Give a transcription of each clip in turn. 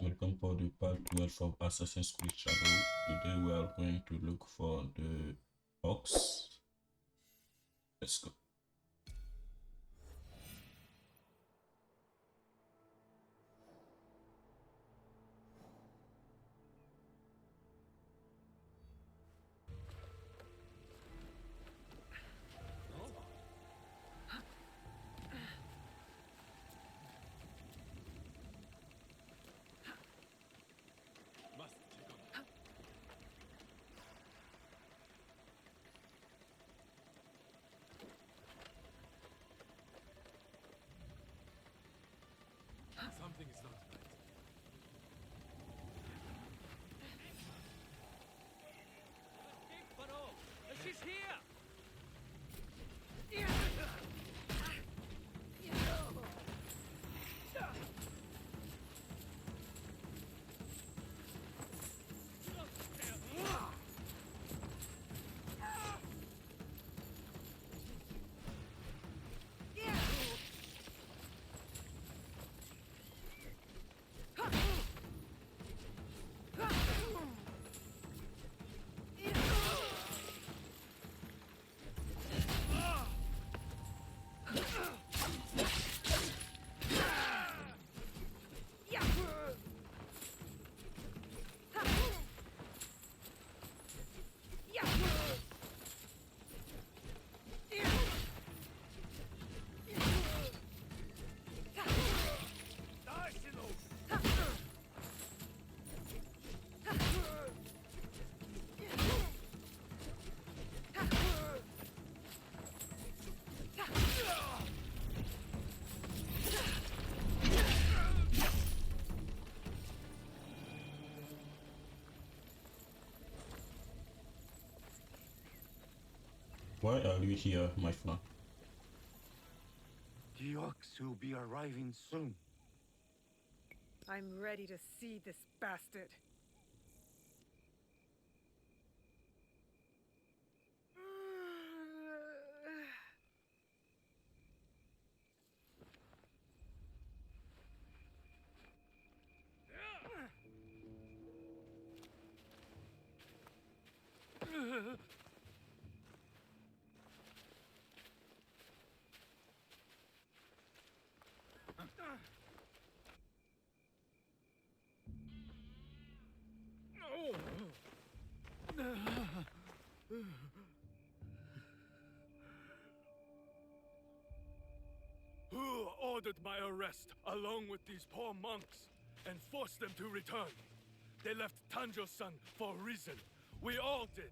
welcome for the part 12 of Assassin's Creed Shadow. Today we are going to look for the box. Let's go. Something is not right. She's here! Why are you here, my friend? The Orcs will be arriving soon. I'm ready to see this bastard. Who ordered my arrest, along with these poor monks, and forced them to return? They left Tanjo-san for a reason. We all did.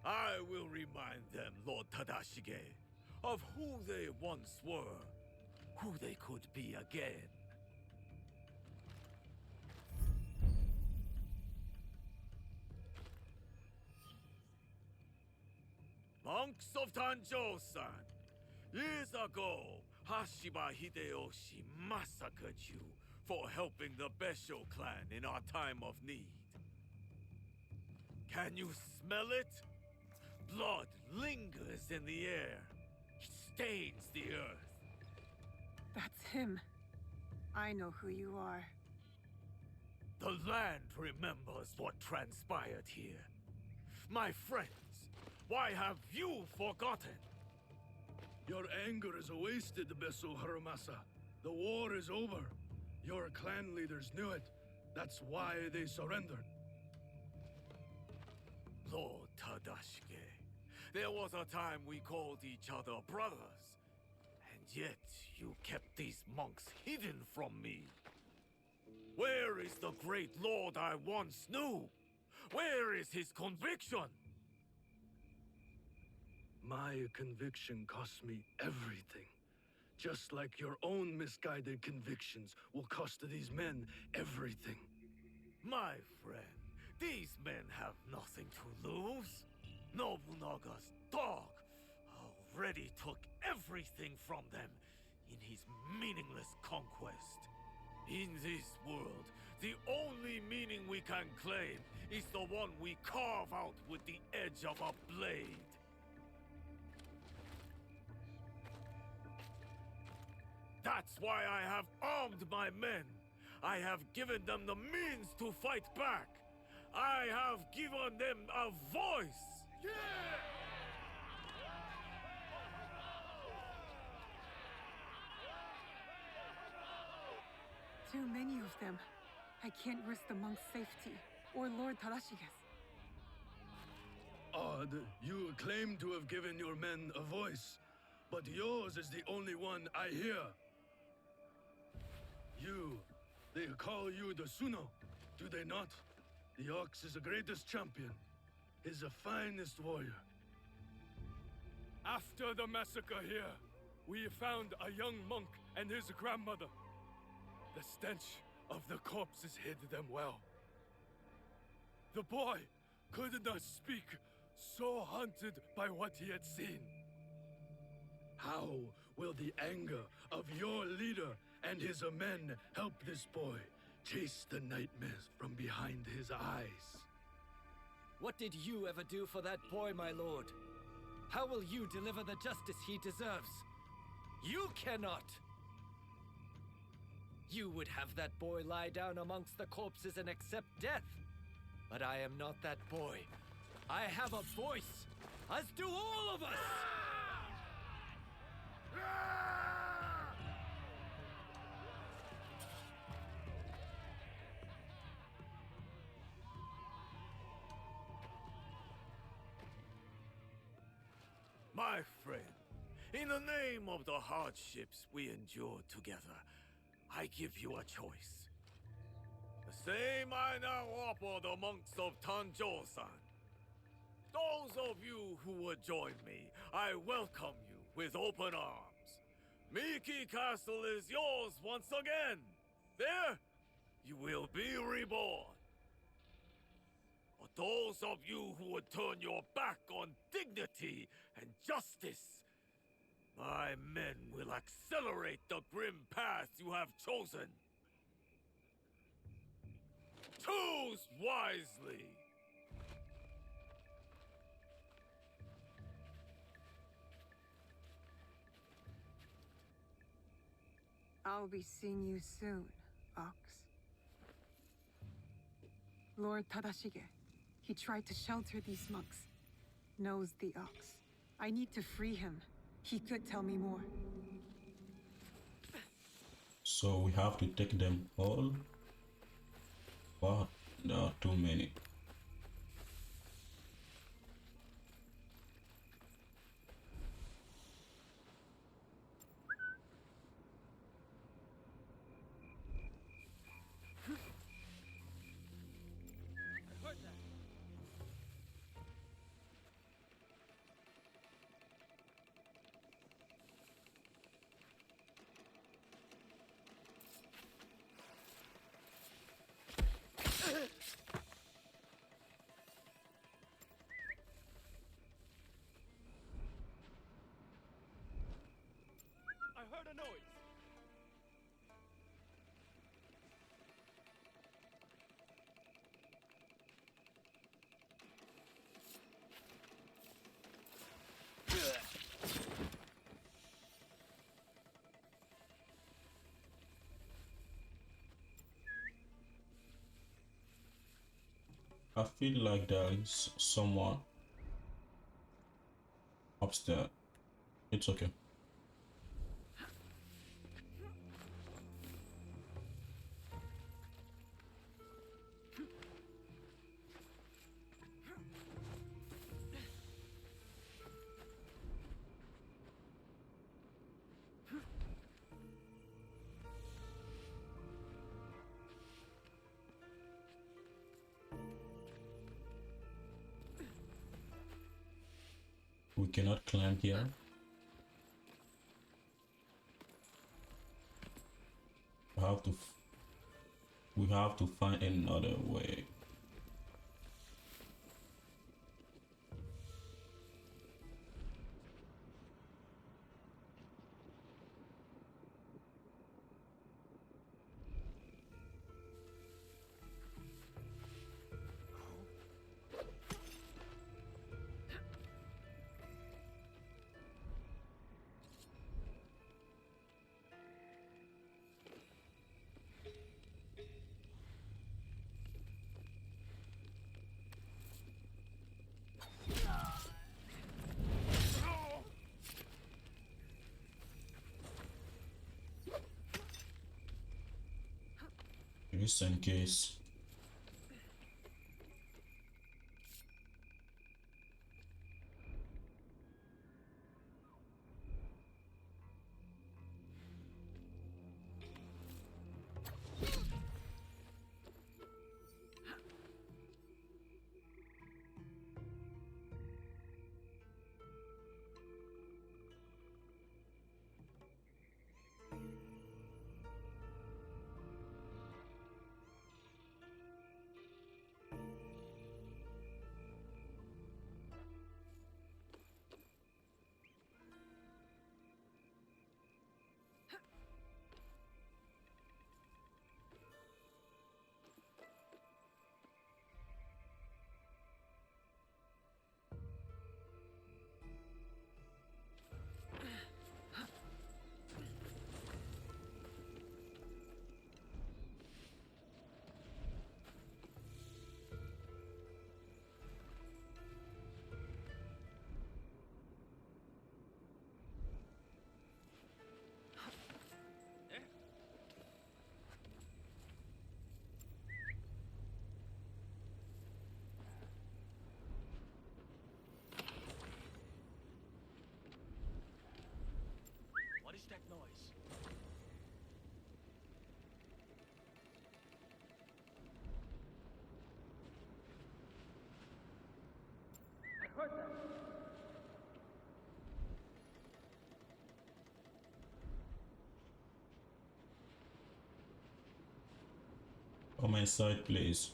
I will remind them, Lord Tadashige, of who they once were, who they could be again. Monks of Tanjo-san, years ago, Hashiba Hideyoshi massacred you for helping the Besho clan in our time of need. Can you smell it? Blood lingers in the air. It stains the earth. That's him. I know who you are. The land remembers what transpired here. My friends, why have you forgotten? Your anger is wasted, Beso Harumasa. The war is over. Your clan leaders knew it. That's why they surrendered. Lord Tadashige, there was a time we called each other brothers. And yet you kept these monks hidden from me. Where is the great lord I once knew? Where is his conviction? My conviction cost me everything. Just like your own misguided convictions will cost these men everything. My friend, these men have nothing to lose. Nobunaga's dog already took everything from them in his meaningless conquest. In this world, the only meaning we can claim is the one we carve out with the edge of a blade. That's why I have armed my men. I have given them the means to fight back. I have given them a voice. Too many of them. I can't risk the monk's safety, or Lord Tadashige's. Odd, you claim to have given your men a voice, but yours is the only one I hear. They call you the Suno, do they not? The Ox is the greatest champion. He's the finest warrior. After the massacre here, we found a young monk and his grandmother. The stench of the corpses hid them well. The boy could not speak, so haunted by what he had seen. How will the anger of your leader and his men help this boy chase the nightmares from behind his eyes? What did you ever do for that boy, my lord? How will you deliver the justice he deserves? You cannot! You would have that boy lie down amongst the corpses and accept death. But I am not that boy. I have a voice, as do all of us! My friend, in the name of the hardships we endured together, I give you a choice. The same I now offer the monks of Tanjo-san. Those of you who would join me, I welcome you with open arms. Miki Castle is yours once again. There, you will be reborn. But those of you who would turn your back on dignity and justice, my men will accelerate the grim path you have chosen. Choose wisely. I'll be seeing you soon, Ox. Lord Tadashige. He tried to shelter these monks. Knows the Ox. I need to free him. He could tell me more. So we have to take them all, but there are too many. I heard a noise. I feel like there is someone upstairs. It's okay. We cannot climb here. We have to find another way. Just in case. What is that noise? On my side, please.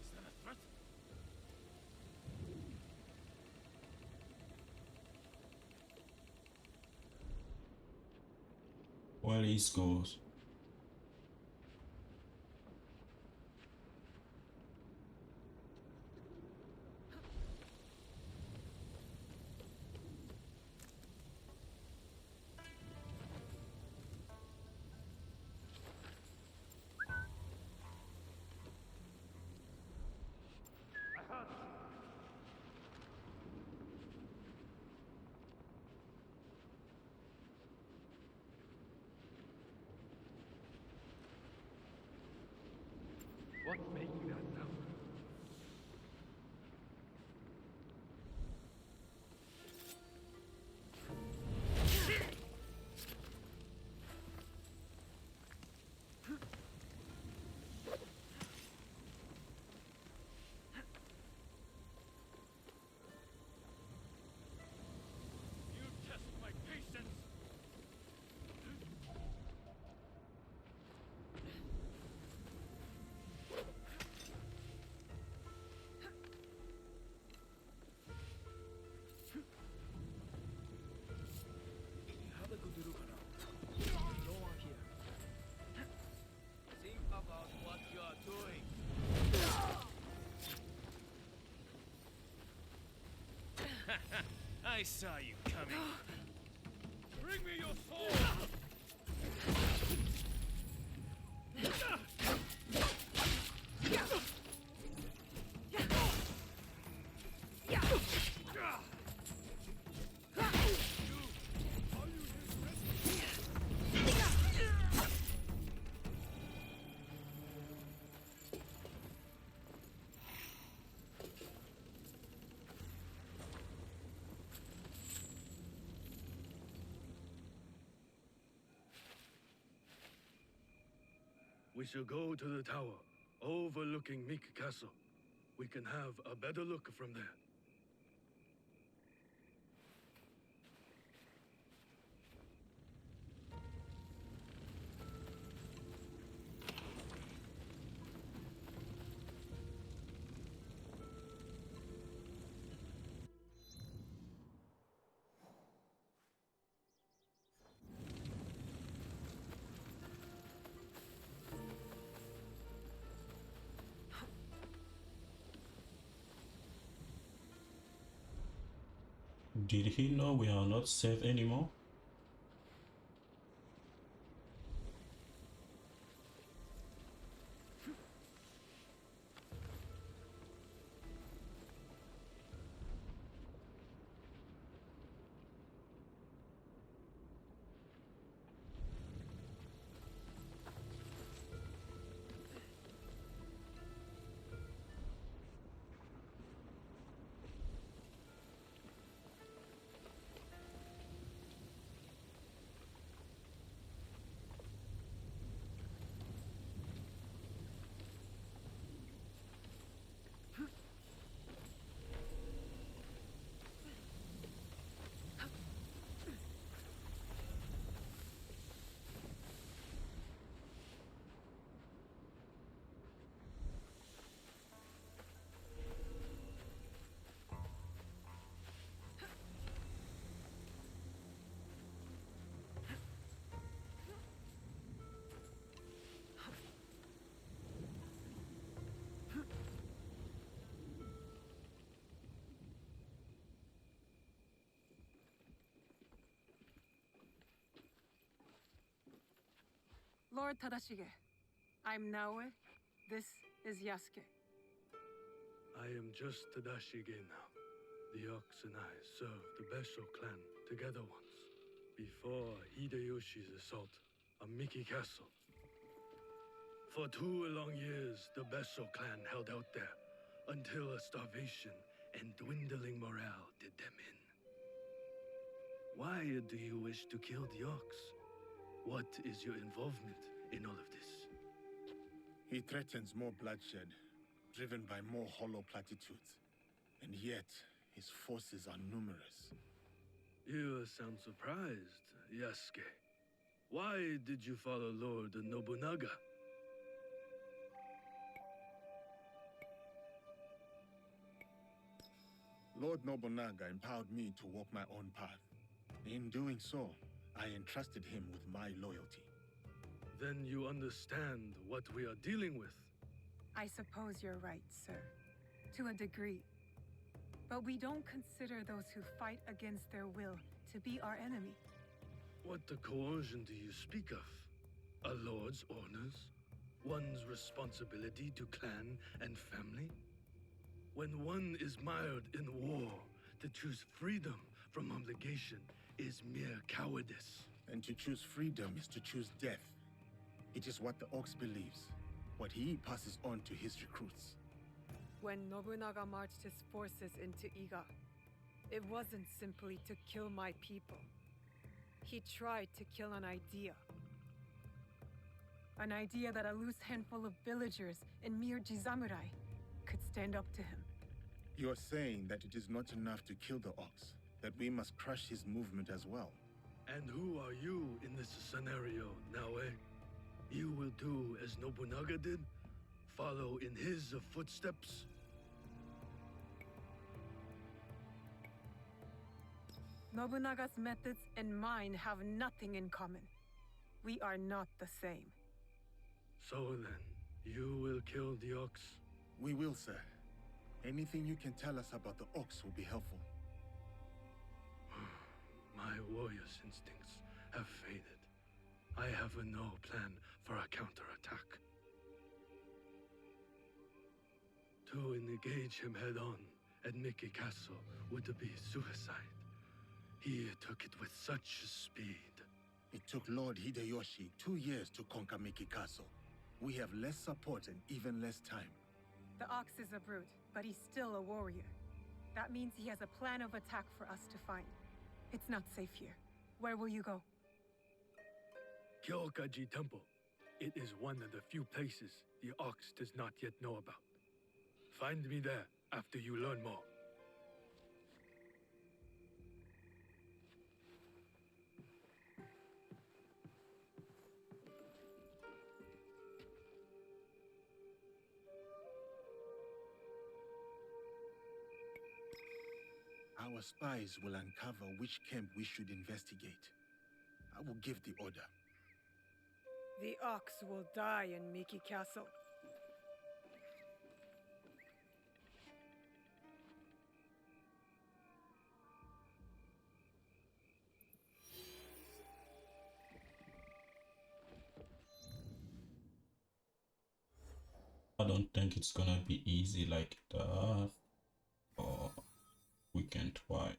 Is that a threat? Where these goes? What's making that sound? You test my patience! Have a good look around. No one here. Think about what you are doing. I saw you coming. Bring me your sword! We shall go to the tower, overlooking Meek Castle. We can have a better look from there. Did he know we are not safe anymore? Lord Tadashige, I'm Naoe. This is Yasuke. I am just Tadashige now. The Ox and I served the Besho clan together once, before Hideyoshi's assault on Miki Castle. For 2 long years, the Besho clan held out there, until a starvation and dwindling morale did them in. Why do you wish to kill the Ox? What is your involvement in all of this? He threatens more bloodshed, driven by more hollow platitudes. And yet, his forces are numerous. You sound surprised, Yasuke. Why did you follow Lord Nobunaga? Lord Nobunaga empowered me to walk my own path. In doing so, I entrusted him with my loyalty. Then you understand what we are dealing with. I suppose you're right, sir. To a degree. But we don't consider those who fight against their will to be our enemy. What the coercion do you speak of? A lord's orders? One's responsibility to clan and family? When one is mired in war, to choose freedom from obligation is mere cowardice. And to choose freedom is to choose death. It is what the Ox believes, what he passes on to his recruits. When Nobunaga marched his forces into Iga, it wasn't simply to kill my people. He tried to kill an idea. An idea that a loose handful of villagers and mere Jizamurai could stand up to him. You are saying that it is not enough to kill the Ox, that we must crush his movement as well. And who are you in this scenario, Naoe? You will do as Nobunaga did? Follow in his footsteps? Nobunaga's methods and mine have nothing in common. We are not the same. So then, you will kill the Ox? We will, sir. Anything you can tell us about the Ox will be helpful. My My warrior's instincts have faded. I have no plan for a counterattack. To engage him head on at Mickey Castle would be suicide. He took it with such speed. It took Lord Hideyoshi 2 years to conquer Miki Castle. We have less support and even less time. The Ox is a brute, but he's still a warrior. That means he has a plan of attack for us to find. It's not safe here. Where will you go? Kyokaji Temple. It is one of the few places the Ox does not yet know about. Find me there after you learn more. Our spies will uncover which camp we should investigate. I will give the order. The Ox will die in Miki Castle. I don't think it's gonna be easy like that, or we can try.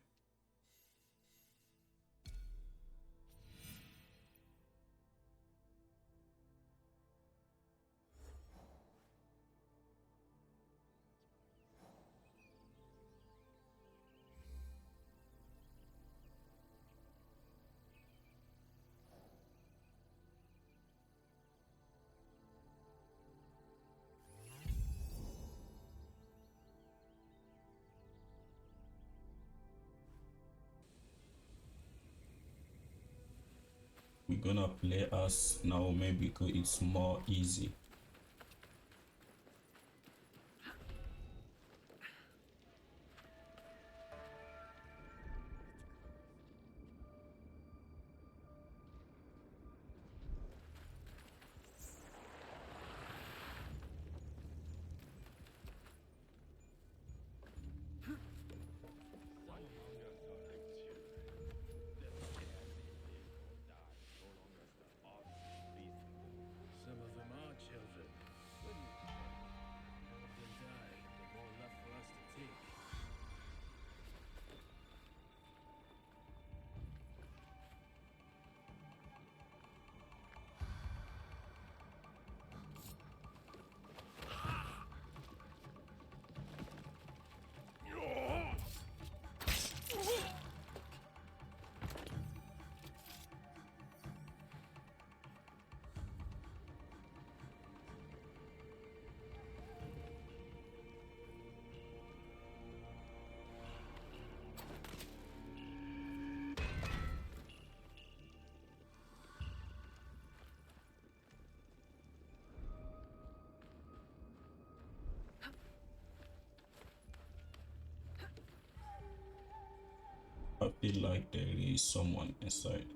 We're gonna play as Naoe because it's more easy. Some of them are children. The more of them die, the more left for us to take. I feel like there is someone inside.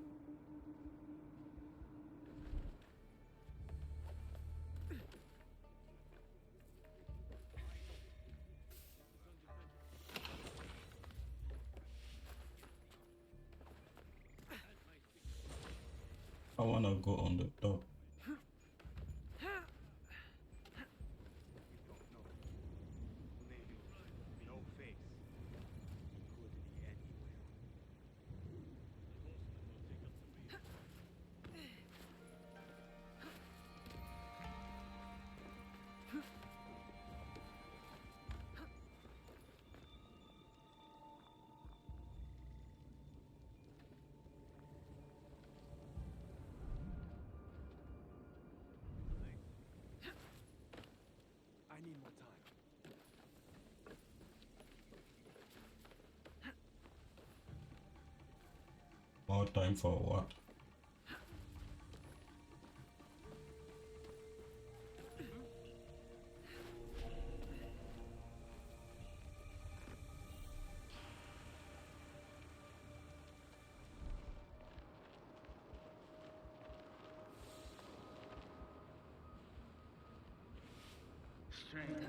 I wanna go on the top. No face. Could be anywhere. I need more time. More time for what? Strange.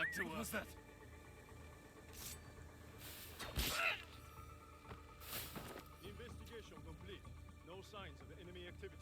back to us. What's that? Investigation complete. No signs of enemy activity.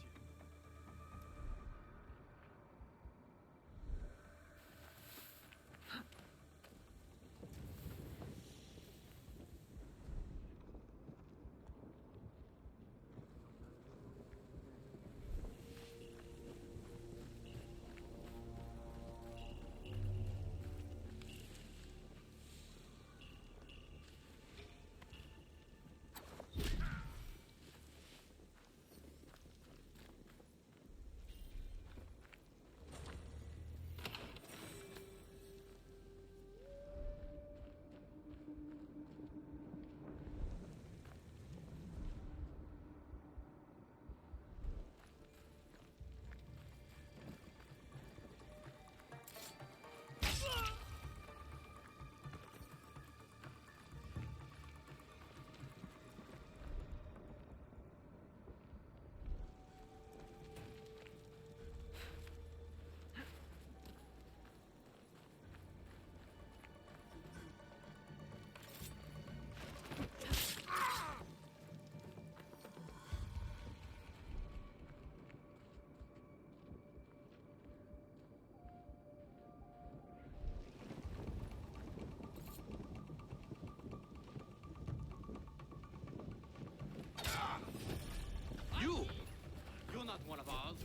You're not one of ours.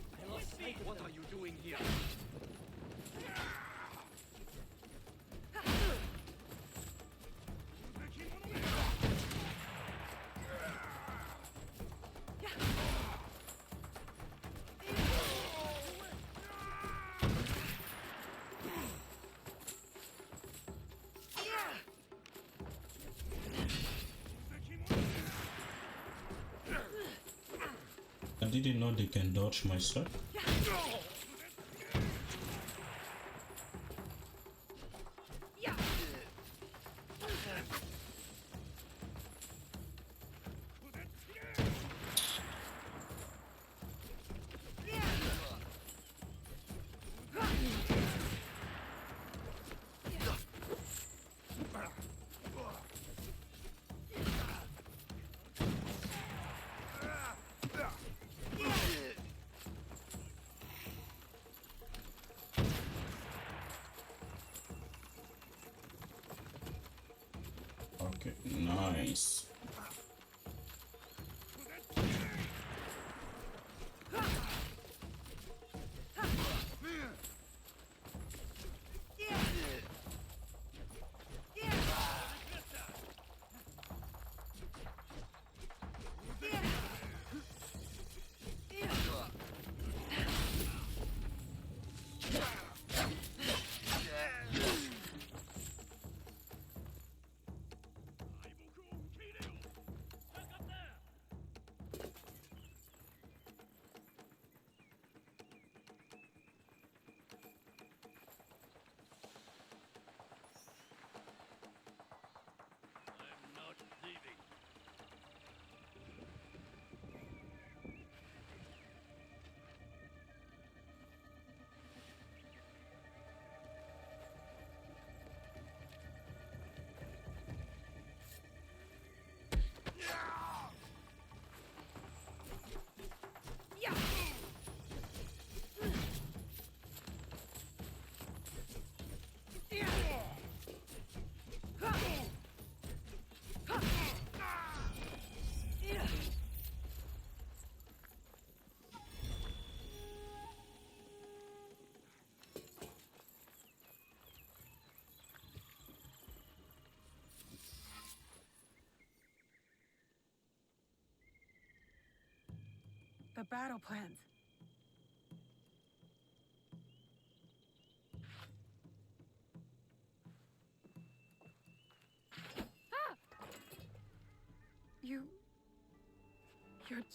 What are you doing here? I didn't know they can dodge my sword. Okay, nice. The battle plans. Ah! You're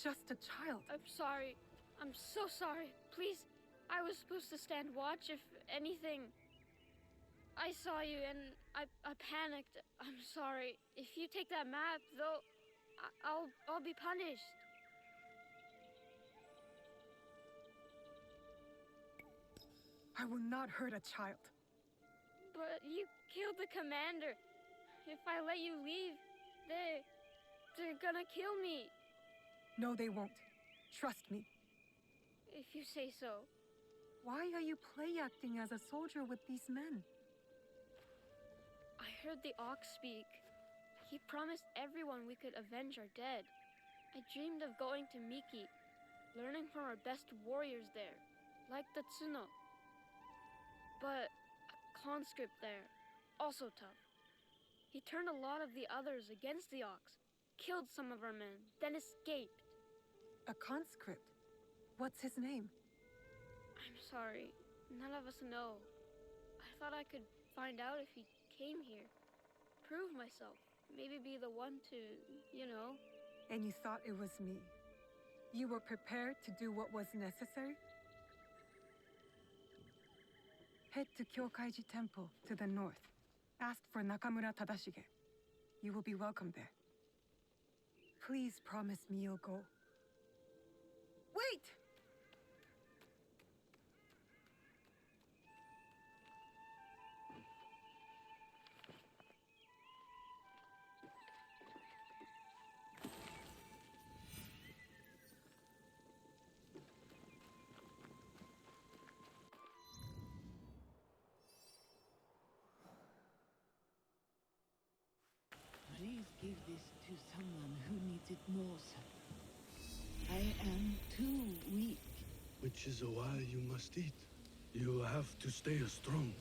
just a child. I'm sorry. I'm so sorry. Please, I was supposed to stand watch if anything. I saw you and I panicked. I'm sorry. If you take that map, though, I'll be punished. I will not hurt a child. But you killed the commander. If I let you leave, they're gonna kill me. No, they won't. Trust me. If you say so. Why are you play acting as a soldier with these men? I heard the ox speak. He promised everyone we could avenge our dead. I dreamed of going to Miki, learning from our best warriors there, like the Tsuno. But a conscript there, also tough. He turned a lot of the others against the ox, killed some of our men, then escaped. A conscript? What's his name? I'm sorry, none of us know. I thought I could find out if he came here. Prove myself. Maybe be the one to, you know. And you thought it was me. You were prepared to do what was necessary? Head to Kyokaiji Temple to the north. Ask for Nakamura Tadashige. You will be welcome there. Please promise me you'll go. Wait! Please give this to someone who needs it more, sir. I am too weak. Which is why you must eat. You have to stay strong.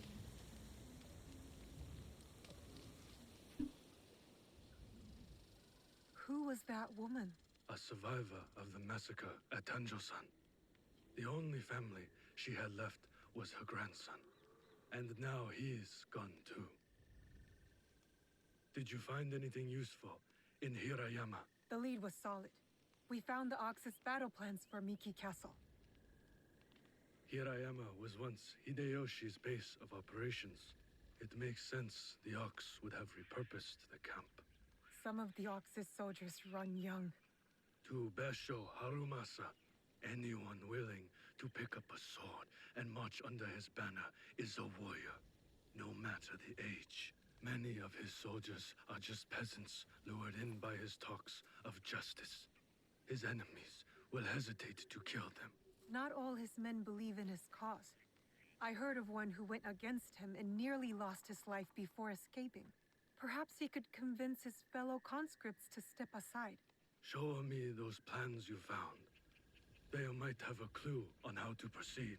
Who was that woman? A survivor of the massacre at Tanjo-san. The only family she had left was her grandson. And now he's gone too. Did you find anything useful in Hirayama? The lead was solid. We found the Ox's battle plans for Miki Castle. Hirayama was once Hideyoshi's base of operations. It makes sense the Ox would have repurposed the camp. Some of the Ox's soldiers run young. To Basho Harumasa, anyone willing to pick up a sword and march under his banner is a warrior, no matter the age. Many of his soldiers are just peasants lured in by his talks of justice. His enemies will hesitate to kill them. Not all his men believe in his cause. I heard of one who went against him and nearly lost his life before escaping. Perhaps he could convince his fellow conscripts to step aside. Show me those plans you found. They might have a clue on how to proceed.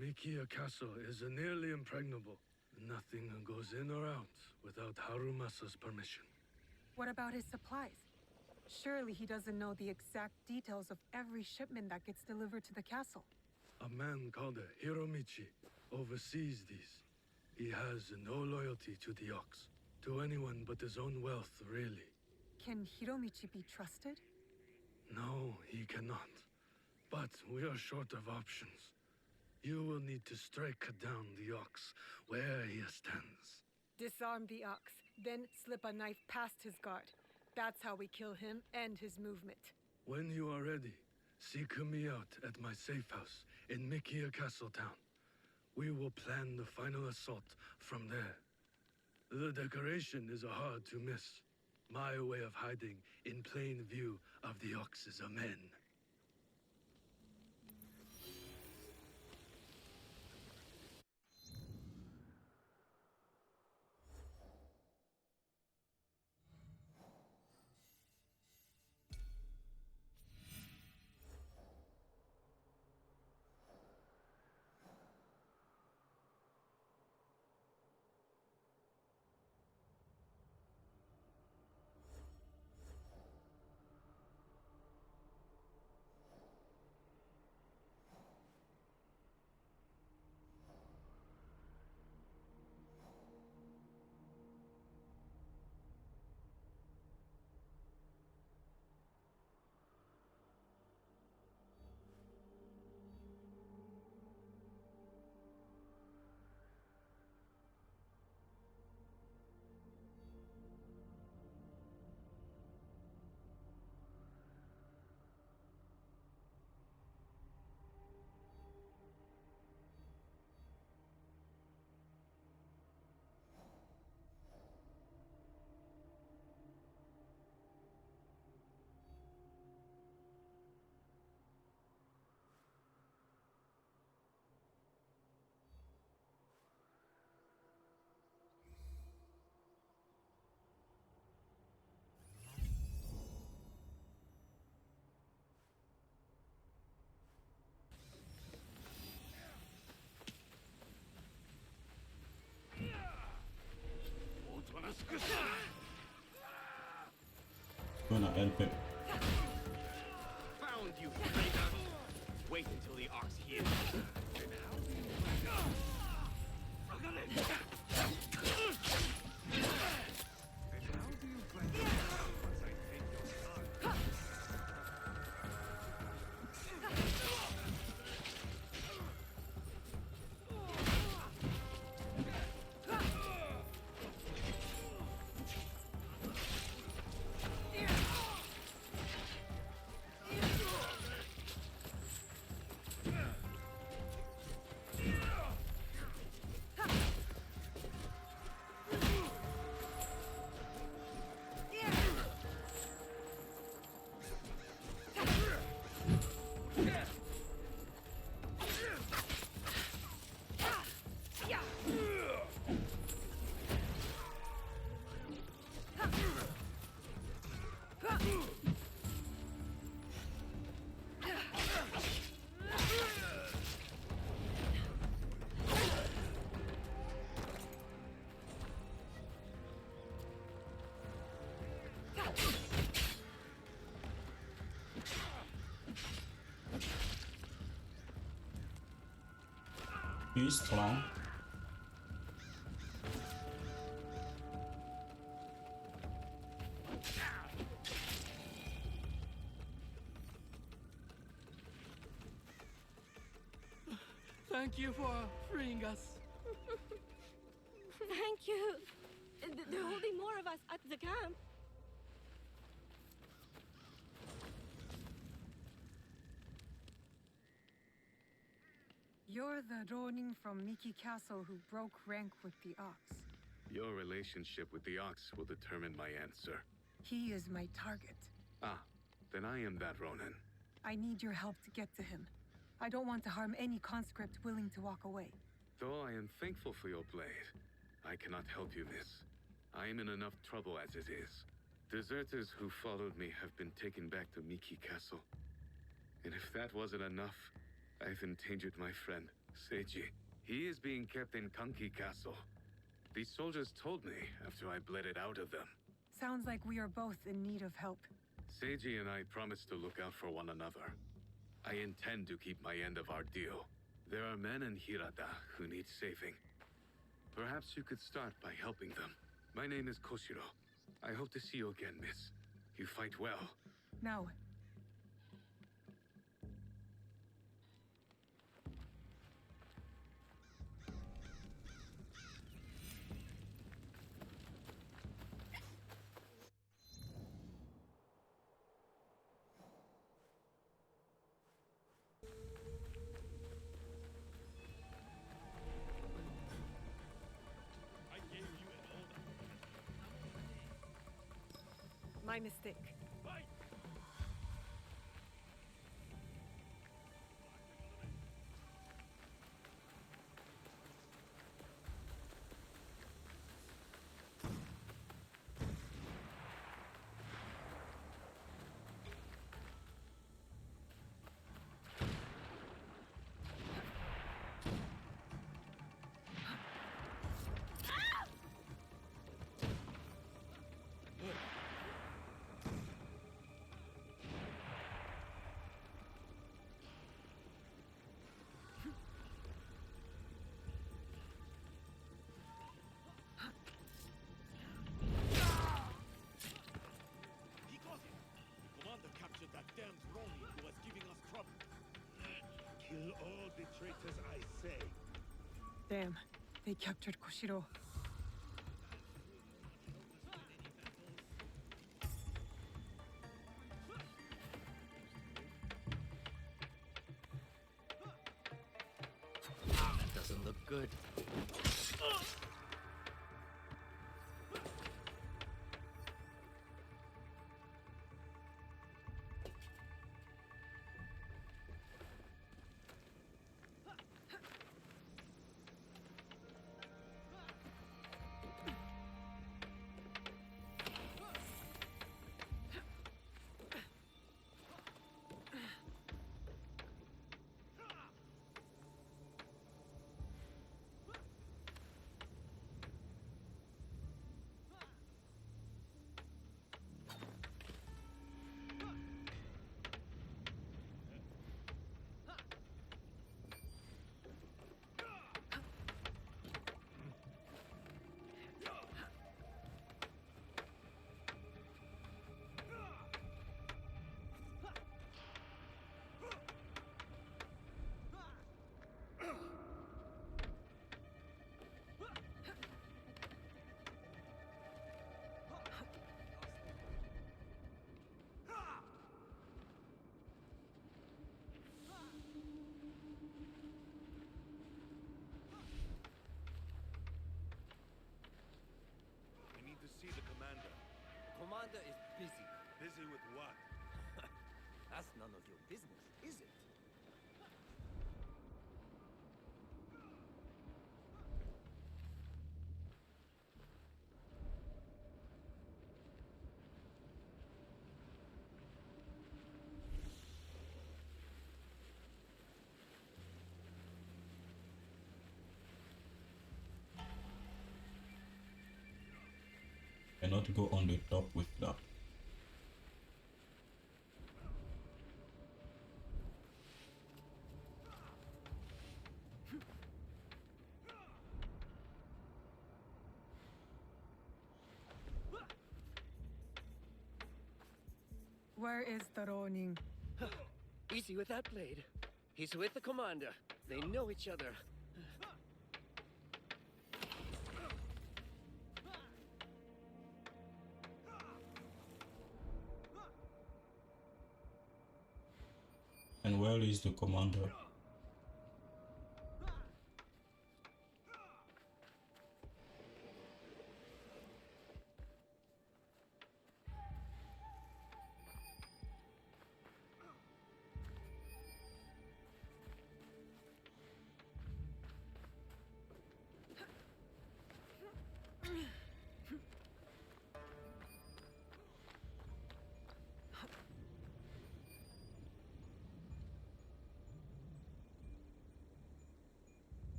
Mikiya Castle is nearly impregnable. Nothing goes in or out without Harumasa's permission. What about his supplies? Surely he doesn't know the exact details of every shipment that gets delivered to the castle. A man called Hiromichi oversees these. He has no loyalty to the Ox, to anyone but his own wealth, really. Can Hiromichi be trusted? No, he cannot. But we are short of options. You will need to strike down the Ox where he stands. Disarm the Ox, then slip a knife past his guard. That's how we kill him and his movement. When you are ready, seek me out at my safe house in Mikiya Castle Town. We will plan the final assault from there. The decoration is hard to miss. My way of hiding in plain view of the Ox's men. gonna help him. Found you, traitor! Wait until the ox heals. Then how do you plan? Then how do you plan to get out once I take your son? He's strong. Thank you for freeing us. Thank you. They're holding more of us at the camp. You're the Ronin from Miki Castle who broke rank with the Ox. Your relationship with the Ox will determine my answer. He is my target. Ah, then I am that Ronin. I need your help to get to him. I don't want to harm any conscript willing to walk away. Though I am thankful for your blade, I cannot help you, miss. I am in enough trouble as it is. Deserters who followed me have been taken back to Miki Castle. And if that wasn't enough, I've endangered my friend, Seiji. He is being kept in Kanki Castle. These soldiers told me after I bled it out of them. Sounds like we are both in need of help. Seiji and I promised to look out for one another. I intend to keep my end of our deal. There are men in Hirata who need saving. Perhaps you could start by helping them. My name is Koshiro. I hope to see you again, miss. You fight well. Now, my mistake. That damned Ronin who was giving us trouble. Kill all the traitors, I say. Damn, they captured Koshiro. Doesn't look good. commander is busy. Busy with what? That's none of your business, is it? Cannot go on the top with that. Where is the Ronin? Easy with that blade. He's with the commander. They know each other. And where is the commander?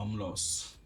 I'm lost.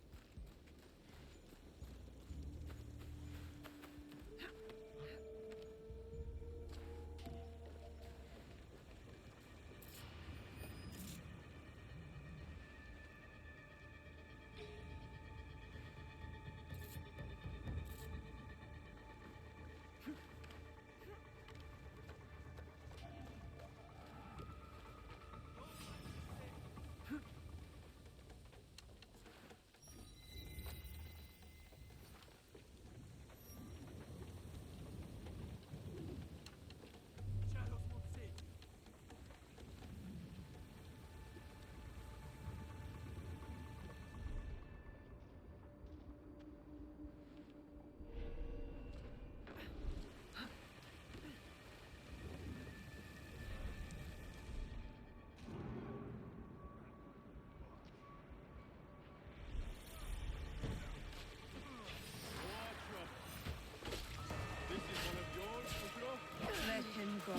Let him go.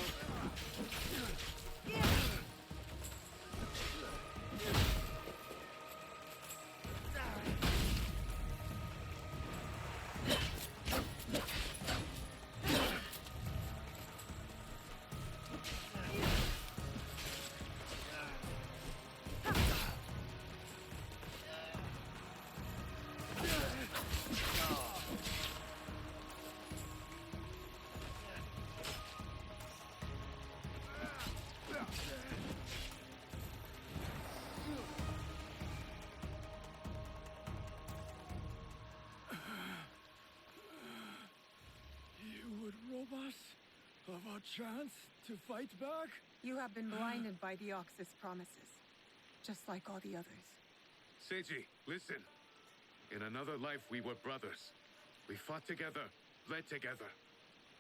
You would rob us? of our chance to fight back? You have been blinded by the Ox's promises, just like all the others. Seiji, listen. In another life, we were brothers. We fought together, bled together.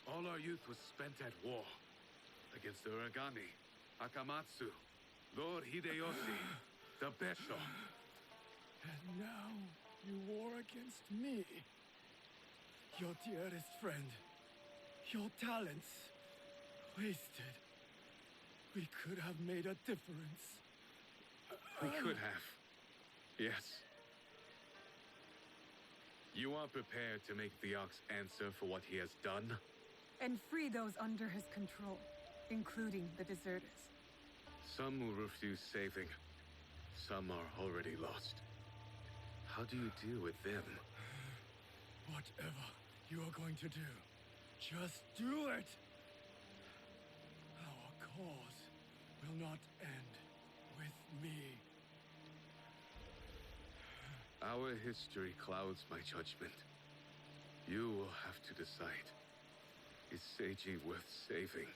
All our youth was spent at war. Against the Uragami, Akamatsu, Lord Hideyoshi, the Besho. And now you war against me. Your dearest friend. Your talents. Wasted. We could have made a difference. We could have. Yes. You are prepared to make the Ox answer for what he has done? And free those under his control, including the deserters. Some will refuse saving. Some are already lost. How do you deal with them? Whatever you are going to do, just do it! Our cause will not end with me. Our history clouds my judgment. You will have to decide. Is Seiji worth saving?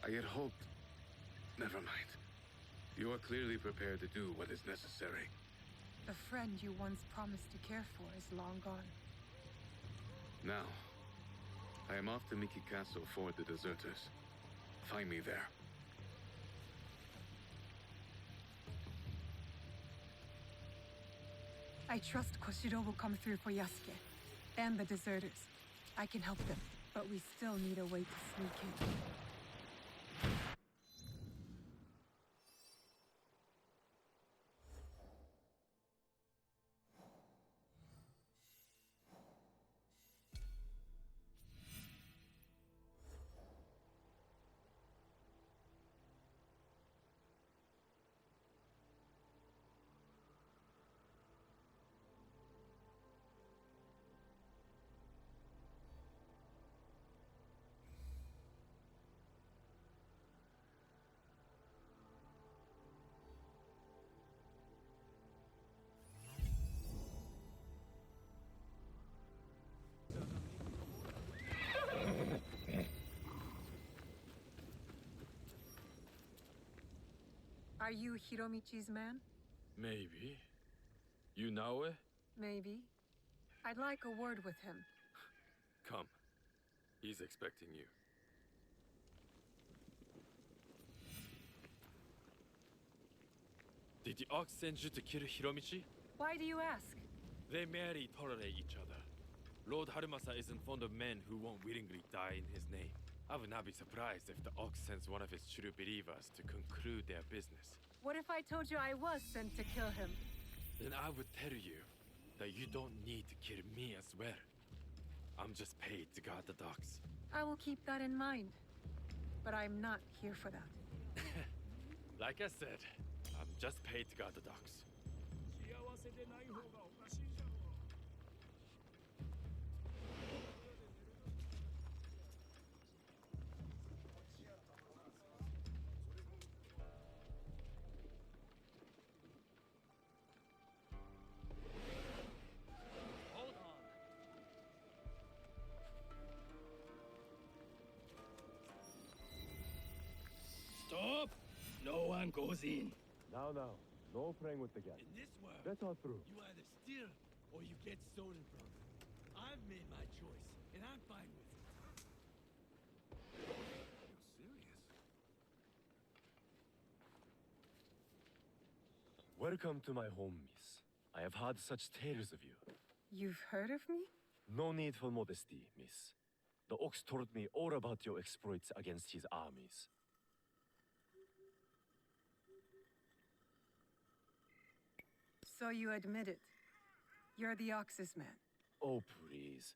I had hoped... Never mind. You are clearly prepared to do what is necessary. The friend you once promised to care for is long gone. Now, I am off to Miki Castle for the deserters. Find me there. I trust Koshiro will come through for Yasuke and the deserters. I can help them, but we still need a way to sneak in. Are you Hiromichi's man? Maybe. You Naoe? Maybe. I'd like a word with him. Come. He's expecting you. Did the Ox send you to kill Hiromichi? Why do you ask? They merely tolerate each other. Lord Harumasa isn't fond of men who won't willingly die in his name. I would not be surprised if the Ox sends one of his true believers to conclude their business. What if I told you I was sent to kill him? Then I would tell you that you don't need to kill me as well. I'm just paid to guard the docks. I will keep that in mind. But I'm not here for that. Like I said, I'm just paid to guard the docks. Stop! No one goes in. Now, no playing with the gas. In this world, Let's all through. you either steal or you get stolen from. I've made my choice, and I'm fine with it. You're serious? Welcome to my home, miss. I have heard such tales of you. You've heard of me? No need for modesty, miss. The Ox told me all about your exploits against his armies. So you admit it. You're the Ox's man. Oh, please.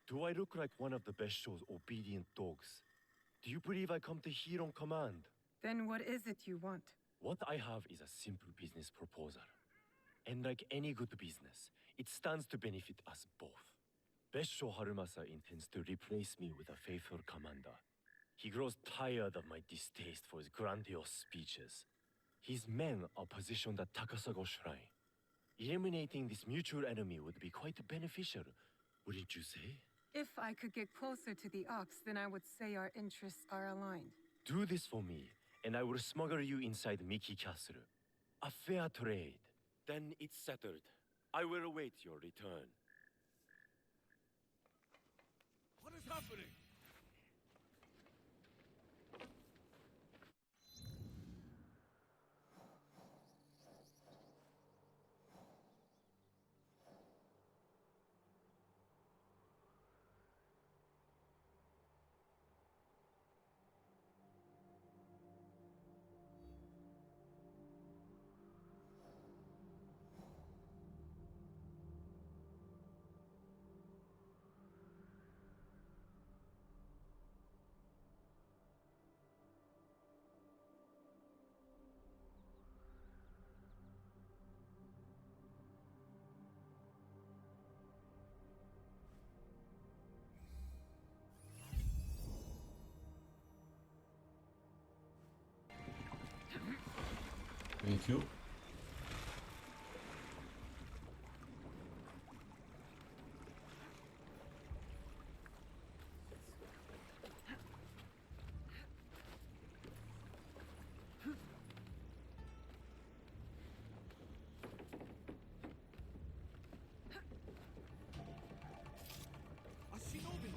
Do I look like one of the Bestow's obedient dogs? Do you believe I come to hear on command? Then what is it you want? What I have is a simple business proposal. And like any good business, it stands to benefit us both. Besho Harumasa intends to replace me with a faithful commander. He grows tired of my distaste for his grandiose speeches. His men are positioned at Takasago Shrine. Eliminating this mutual enemy would be quite beneficial, wouldn't you say? If I could get closer to the Ox, then I would say our interests are aligned. Do this for me, and I will smuggle you inside Miki Castle. A fair trade. Then it's settled. I will await your return. What is happening? Thank you. A shinobi!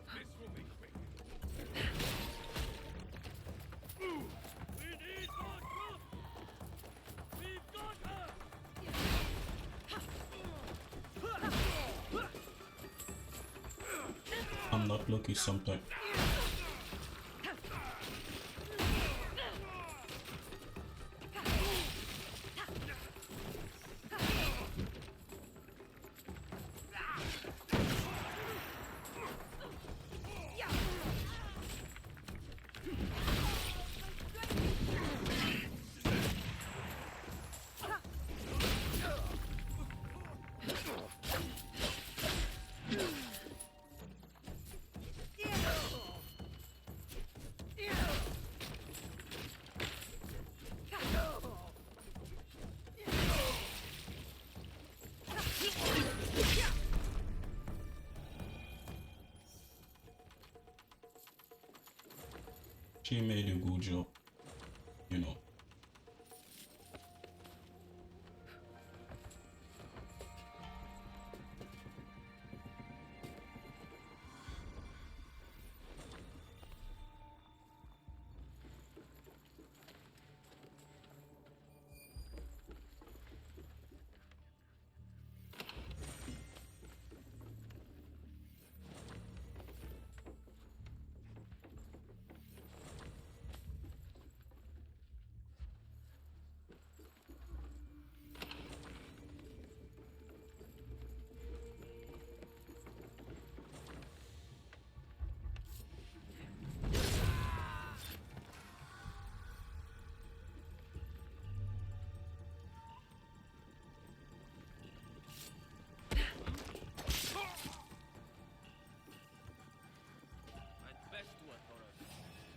This will be quick. We need more troops! We've got her! I'm not lucky sometimes. She made a good job, you know.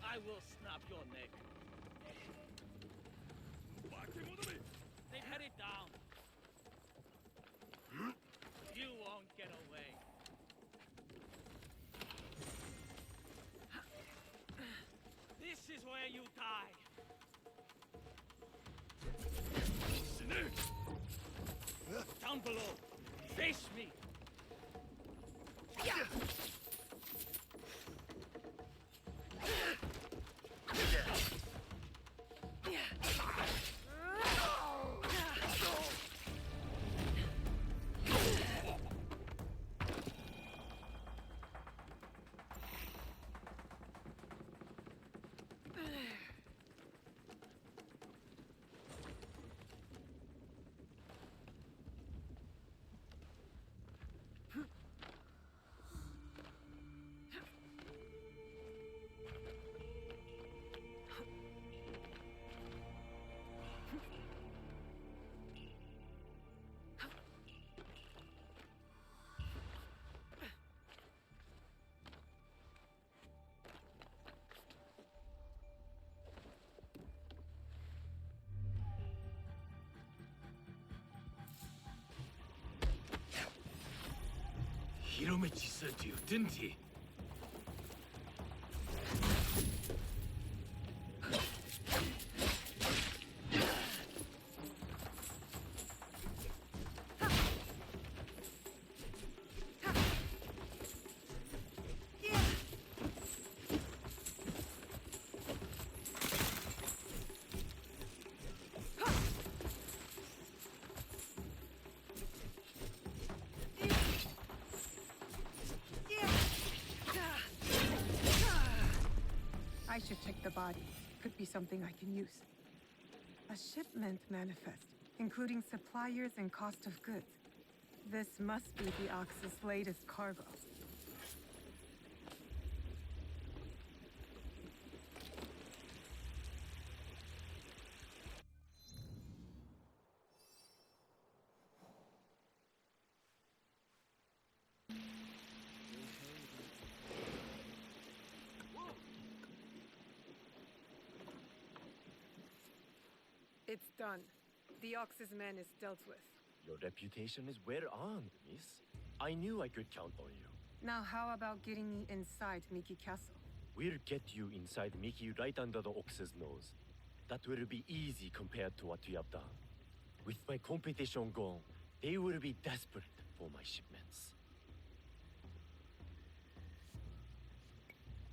I will snap your neck. They've headed down. You won't get away. This is where you die. Down below. Face me. Hiromichi said to you, didn't he? I should check the body. Could be something I can use. A shipment manifest, including suppliers and cost of goods. This must be the Ox's latest cargo. It's done. The Ox's man is dealt with. Your reputation is well earned, miss. I knew I could count on you. Now how about getting me inside Miki Castle? We'll get you inside Mickey right under the Ox's nose. That will be easy compared to what we have done. With my competition gone, they will be desperate for my shipments.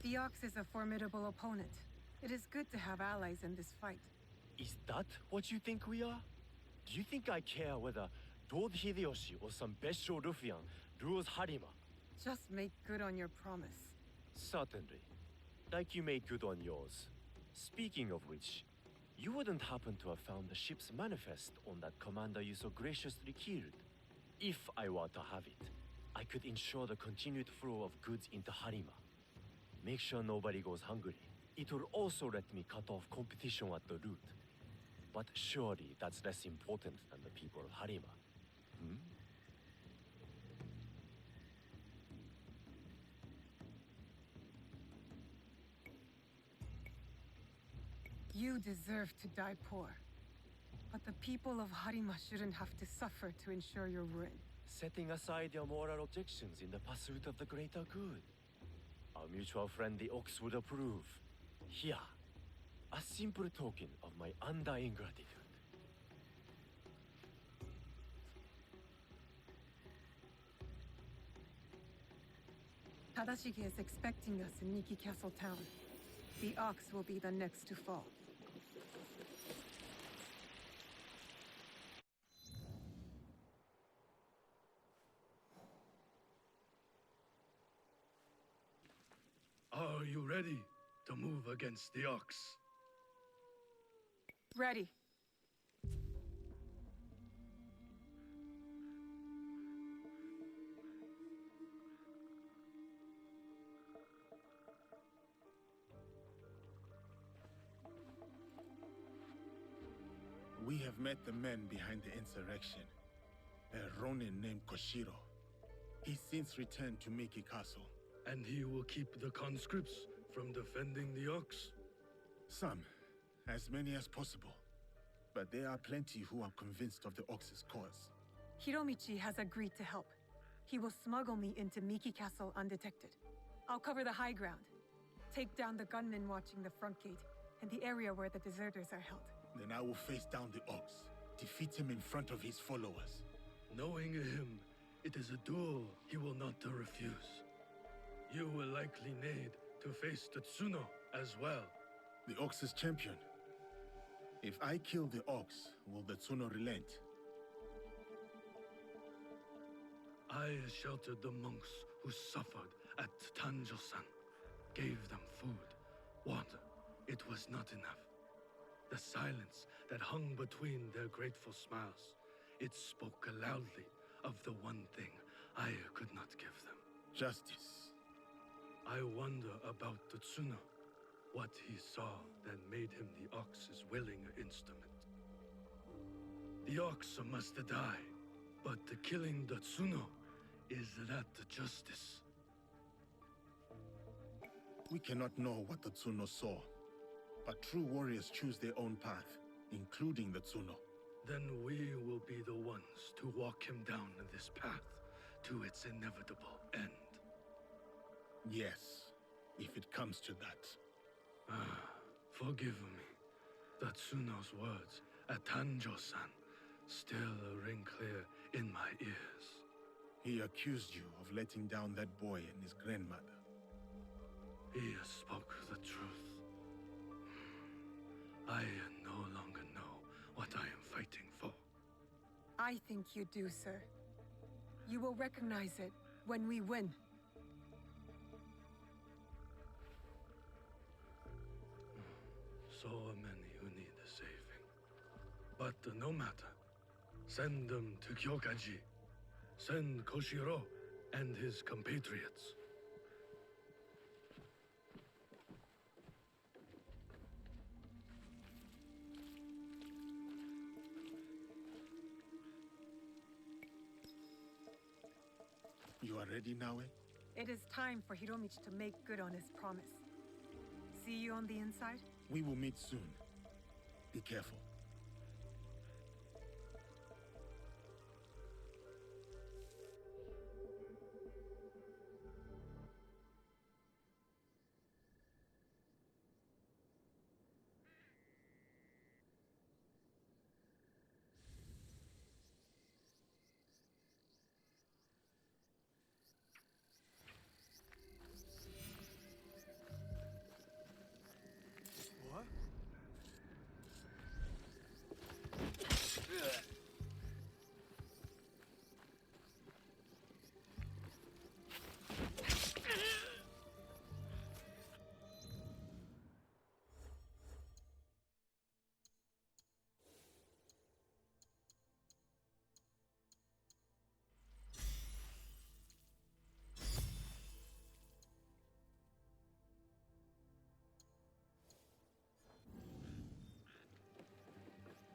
The Ox is a formidable opponent. It is good to have allies in this fight. Is that what you think we are? Do you think I care whether Lord Hideyoshi or some Besho ruffian rules Harima? Just make good on your promise. Certainly. Like you made good on yours. Speaking of which, you wouldn't happen to have found the ship's manifest on that commander you so graciously killed. If I were to have it, I could ensure the continued flow of goods into Harima. Make sure nobody goes hungry. It will also let me cut off competition at the root. But surely that's less important than the people of Harima. Hmm? You deserve to die poor. But the people of Harima shouldn't have to suffer to ensure your ruin. Setting aside your moral objections in the pursuit of the greater good. Our mutual friend the Ox would approve. Here, a simple token of my undying gratitude. Tadashige is expecting us in Miki Castle town. The Ox will be the next to fall. Are you ready to move against the Ox? Ready. We have met the men behind the insurrection. A Ronin named Koshiro. He's since returned to Miki Castle. And he will keep the conscripts from defending the Ox? Some. As many as possible. But there are plenty who are convinced of the Ox's cause. Hiromichi has agreed to help. He will smuggle me into Miki Castle undetected. I'll cover the high ground. Take down the gunmen watching the front gate and the area where the deserters are held. Then I will face down the Ox. Defeat him in front of his followers. Knowing him, it is a duel he will not refuse. You will likely need to face Tetsuno as well. The Ox's champion. If I kill the Ox, will the Tsuno relent? I sheltered the monks who suffered at Tanjo-san. Gave them food, water. It was not enough. The silence that hung between their grateful smiles, it spoke loudly of the one thing I could not give them. Justice. I wonder about Tetsuno. What he saw that made him the Ox's willing instrument. The Ox must die, but killing Tetsuno, is that justice? We cannot know what the Tsuno saw, but true warriors choose their own path, including the Tsuno. Then we will be the ones to walk him down this path to its inevitable. end. Yes, if it comes to that. Forgive me. Tatsuno's words at Tanjo-san still ring clear in my ears. He accused you of letting down that boy and his grandmother. He spoke the truth. I no longer know what I am fighting for. I think you do, sir. You will recognize it when we win. So many who need saving. But no matter. Send them to Kyokaji. Send Koshiro and his compatriots. You are ready, Naoe? It is time for Hiromichi to make good on his promise. See you on the inside? We will meet soon. Be careful. What?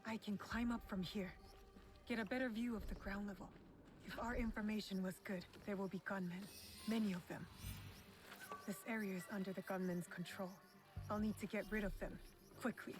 I can climb up from here. Get a better view of the ground level. If our information was good, there will be gunmen. Many of them. This area is under the gunmen's control. I'll need to get rid of them. Quickly.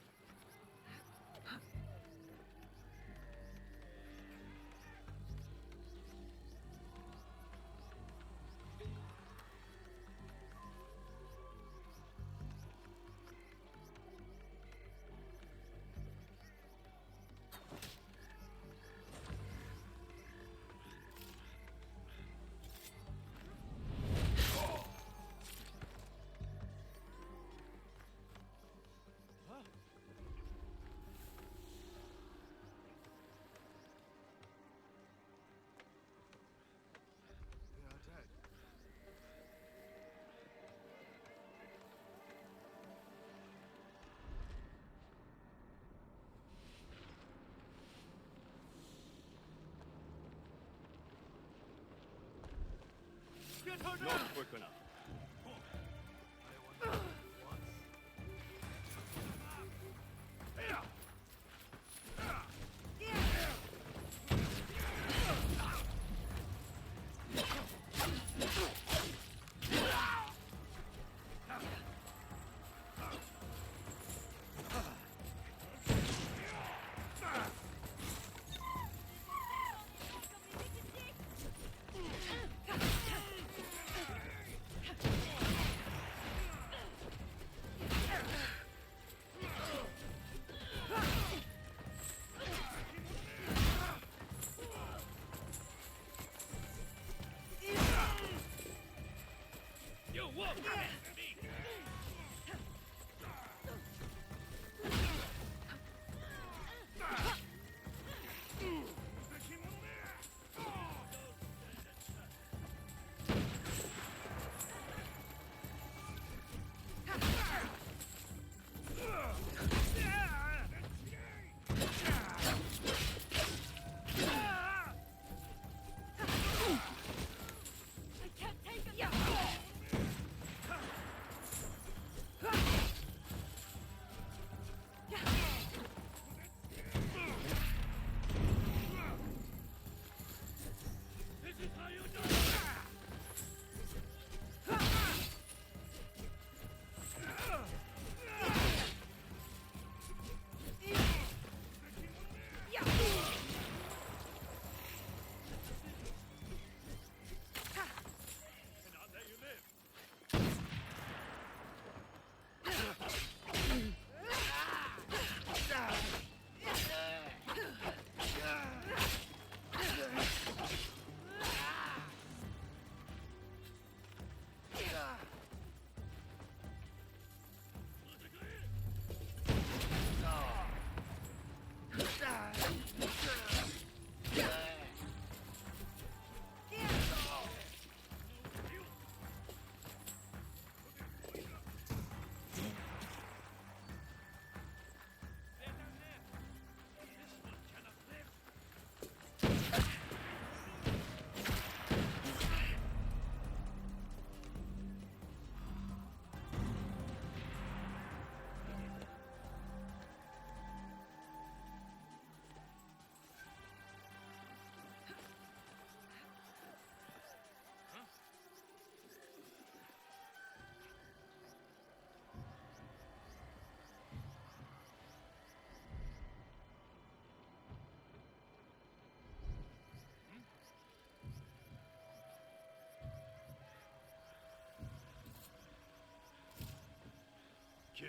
kid.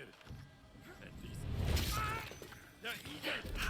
At least. Now eat it!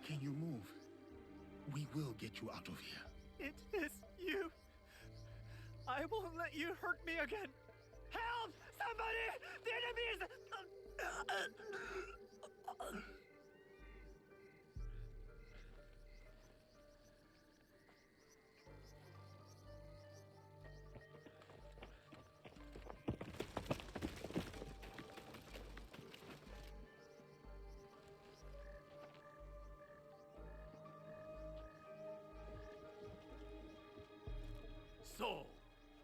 Can you move? We will get you out of here. It is you. I won't let you hurt me again. Help! Somebody! The enemy is... So,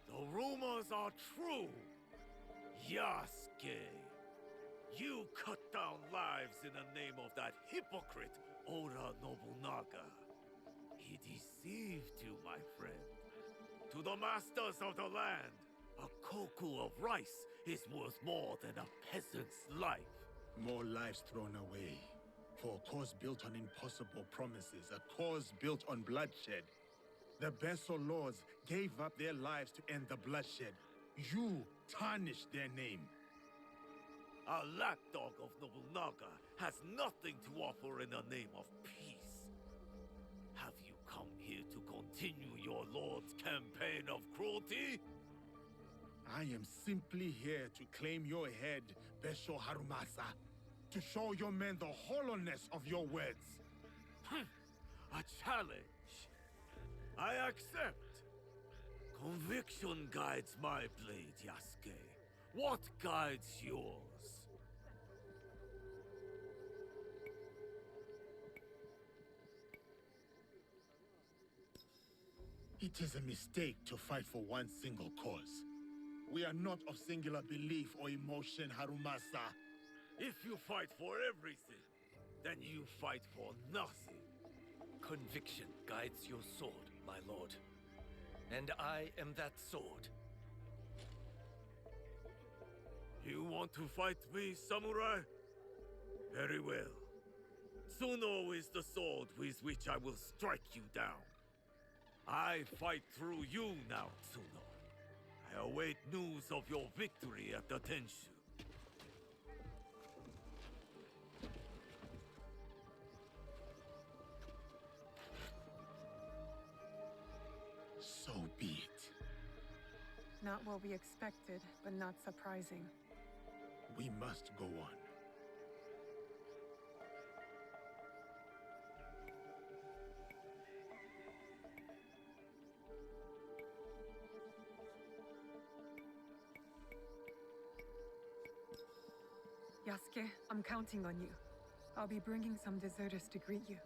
the rumors are true. Yasuke, you cut down lives in the name of that hypocrite, Oda Nobunaga. He deceived you, my friend. To the masters of the land, a koku of rice is worth more than a peasant's life. More lives thrown away. For a cause built on impossible promises, a cause built on bloodshed. The Beso lords gave up their lives to end the bloodshed. You tarnished their name. A lapdog of Nobunaga has nothing to offer in the name of peace. Have you come here to continue your lord's campaign of cruelty? I am simply here to claim your head, Besho Harumasa. To show your men the hollowness of your words. A challenge. I accept. Conviction guides my blade, Yasuke. What guides yours? It is a mistake to fight for one single cause. We are not of singular belief or emotion, Harumasa. If you fight for everything, then you fight for nothing. Conviction guides your sword, my lord. And I am that sword. You want to fight me, samurai? Very well. Tsuno is the sword with which I will strike you down. I fight through you now, Tsuno. I await news of your victory at the Tenshu. So be it. Not what we expected, but not surprising. We must go on. Yasuke, I'm counting on you. I'll be bringing some deserters to greet you.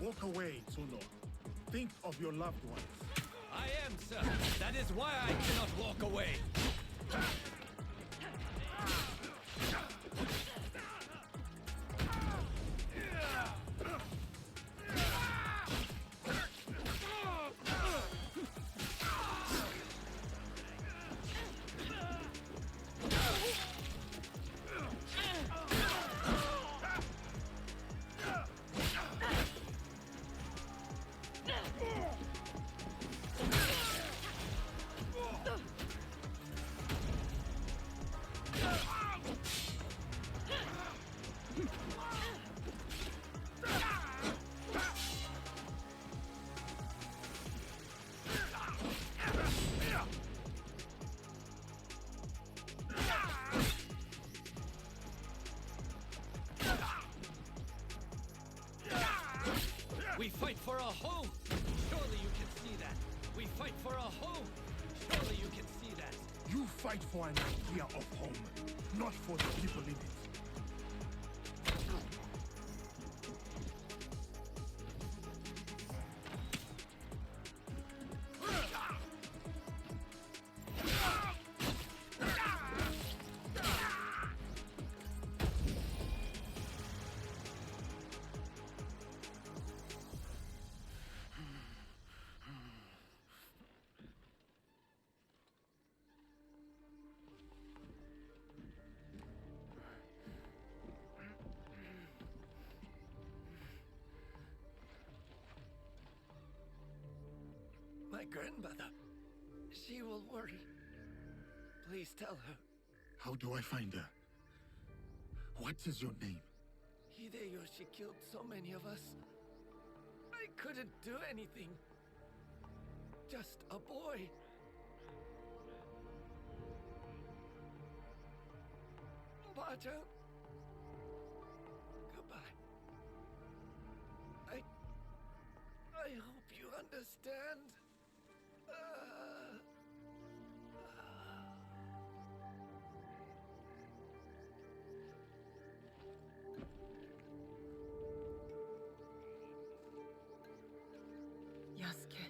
Walk away, Tsuno. Think of your loved ones. I am, sir. That is why I cannot walk away. We fight for a home! Surely you can see that! We fight for a home! Surely you can see that! You fight for an idea of home, not for the people in it. My grandmother. She will worry. Please tell her. How do I find her? What is your name? Hideyoshi killed so many of us. I couldn't do anything. Just a boy. Ba-chan. Goodbye. I hope you understand. Yasuke.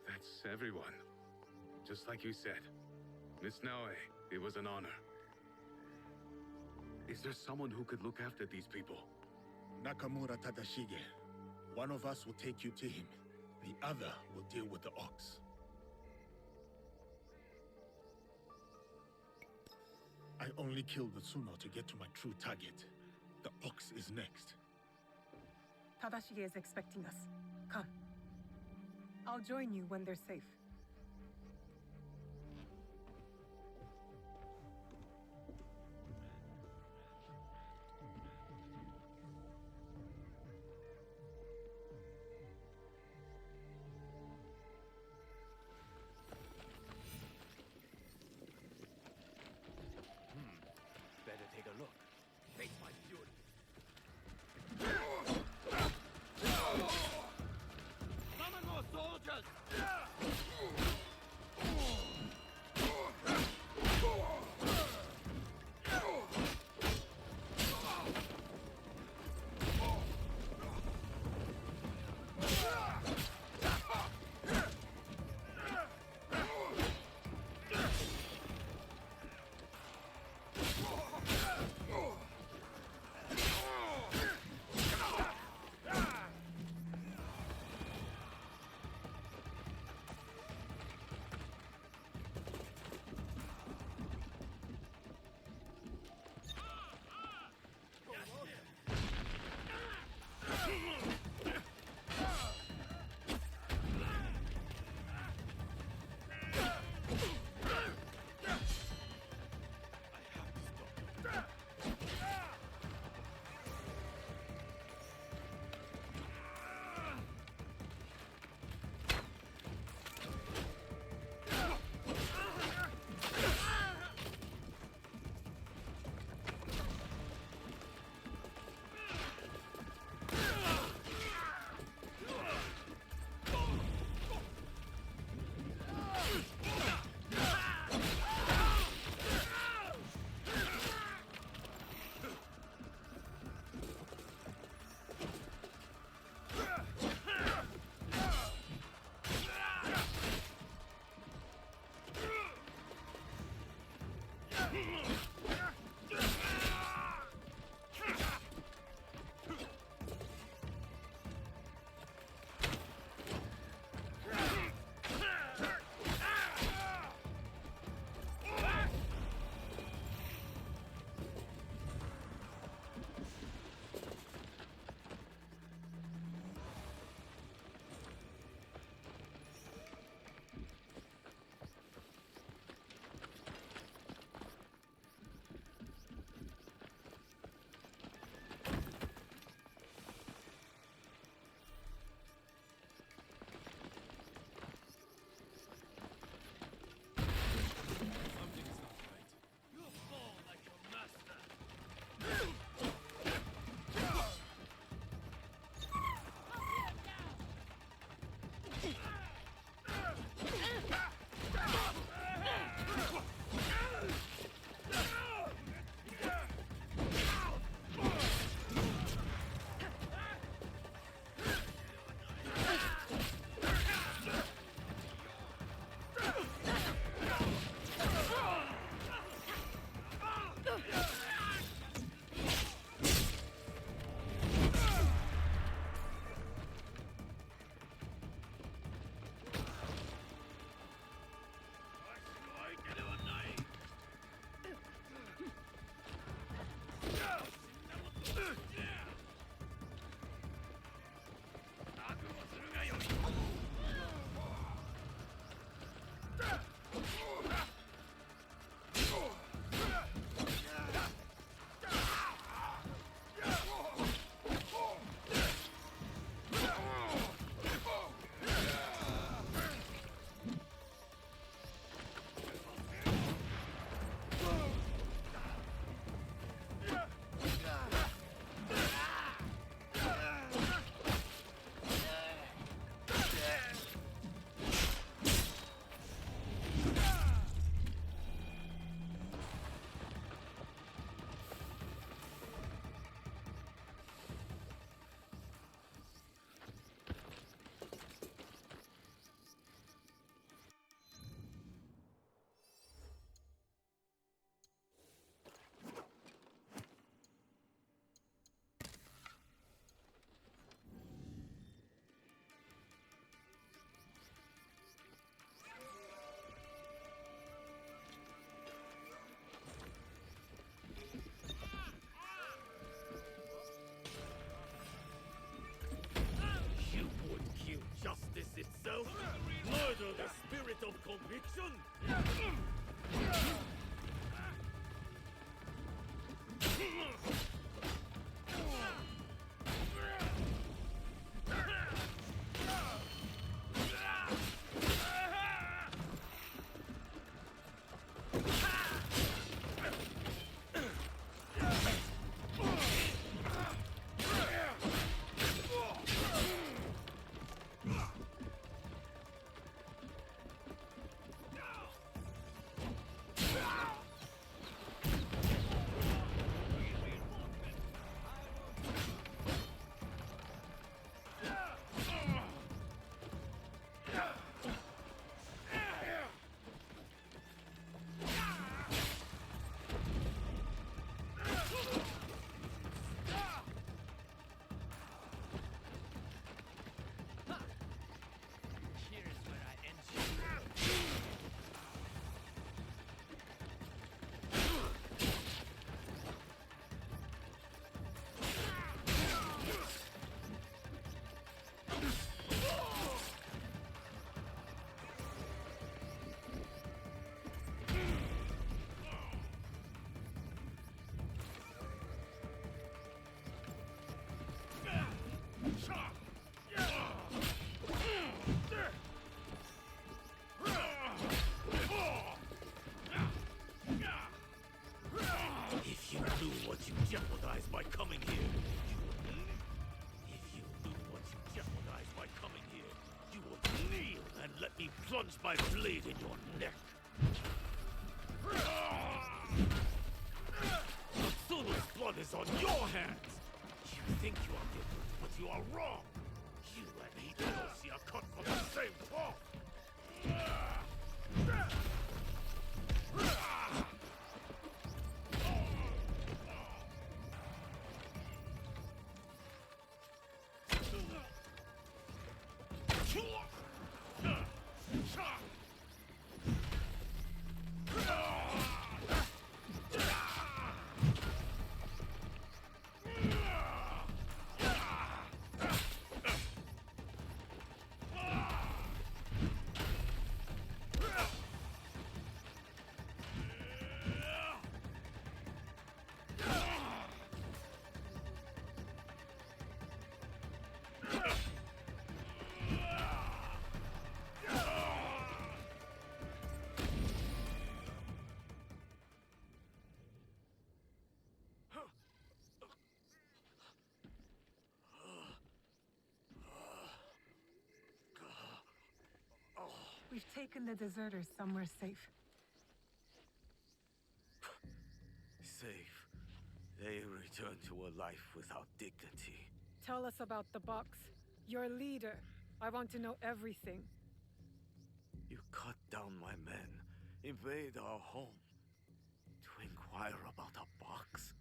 That's everyone. Just like you said. Miss Naoe, it was an honor. Is there someone who could look after these people? Nakamura Tadashige. One of us will take you to him. The other will deal with the ox. I only killed the Tsuno to get to my true target. The ox is next. Tadashige is expecting us. Come. I'll join you when they're safe. Better take a look. Face my fury. Summon more soldiers! of conviction? If you knew what you jeopardized by coming here, you would. If you knew what you jeopardized by coming here, you would kneel and let me plunge my blade in your neck. Natsuno's blood is on your hands. You think you are different, but you are wrong. You and Hideyoshi are cut from the same cloth. We've taken the deserters somewhere safe. Safe. They return to a life without dignity. Tell us about the box. Your leader. I want to know everything. You cut down my men, invade our home, to inquire about a box.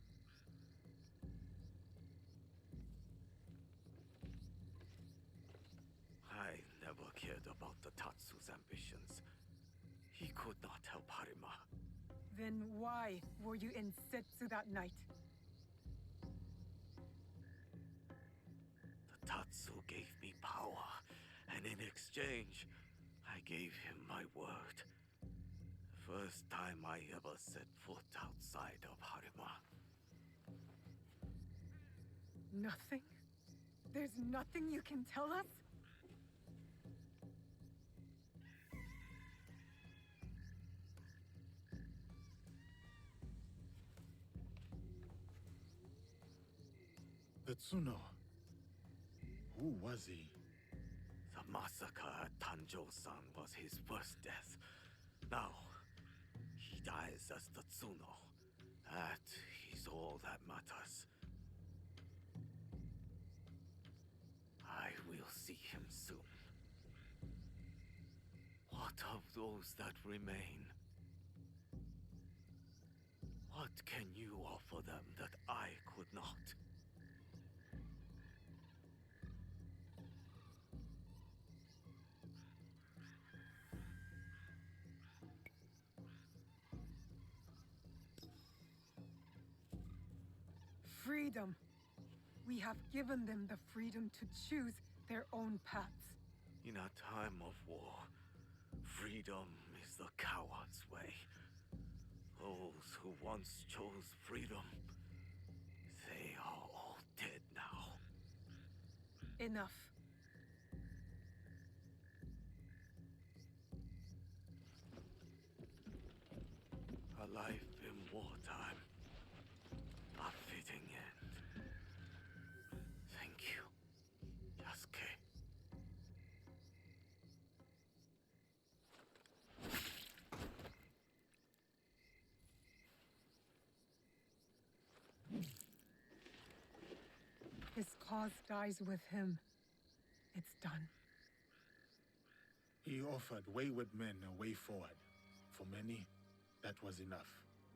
I never cared about the Tatsu's ambitions. He could not help Harima. Then why were you in Setsu that night? The Tatsu gave me power, and in exchange, I gave him my word. First time I ever set foot outside of Harima. Nothing? There's nothing you can tell us? The Tsuno. Who was he? The massacre at Tanjo-san was his worst death. Now, he dies as the Tsuno. That is all that matters. I will see him soon. What of those that remain? What can you offer them that I could not? Freedom. We have given them the freedom to choose their own paths. In a time of war, Freedom is the coward's way. Those who once chose freedom, they are all dead now. Enough. A life in wartime. A fitting end. Thank you, Yasuke. His cause dies with him. It's done. He offered wayward men a way forward. For many, that was enough.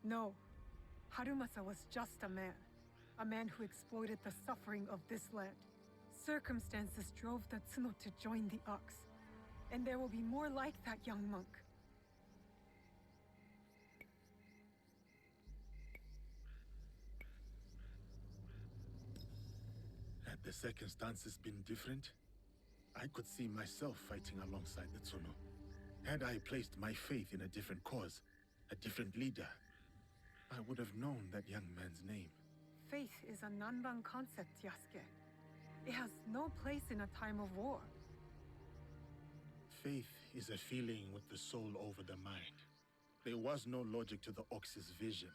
No. Harumasa was just a man. A man who exploited the suffering of this land. Circumstances drove the Tsuno to join the Ox. And there will be more like that young monk. Had the circumstances been different, I could see myself fighting alongside the Tsuno. Had I placed my faith in a different cause, a different leader, I would have known that young man's name. Faith is a Nanban concept, Yasuke. It has no place in a time of war. Faith is a feeling with the soul over the mind. There was no logic to the Ox's vision,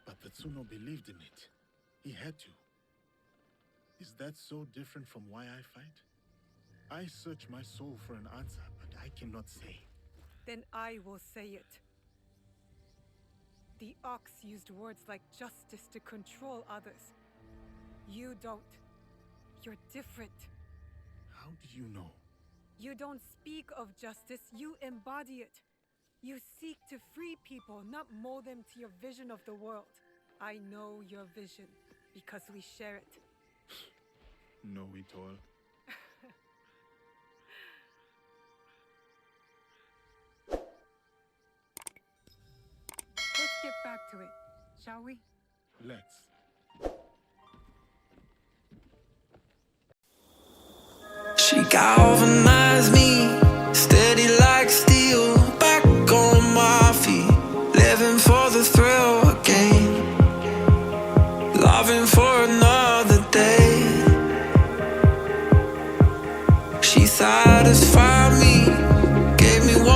but the Tsuno believed in it. He had to. Is that so different from why I fight? I search my soul for an answer, but I cannot say. Then I will say it. The Ox used words like justice to control others. You don't. You're different. How do you know? You don't speak of justice, you embody it. You seek to free people, not mold them to your vision of the world. I know your vision, because we share it. Know it all. Let's get back to it, shall we? Let's. She galvanized me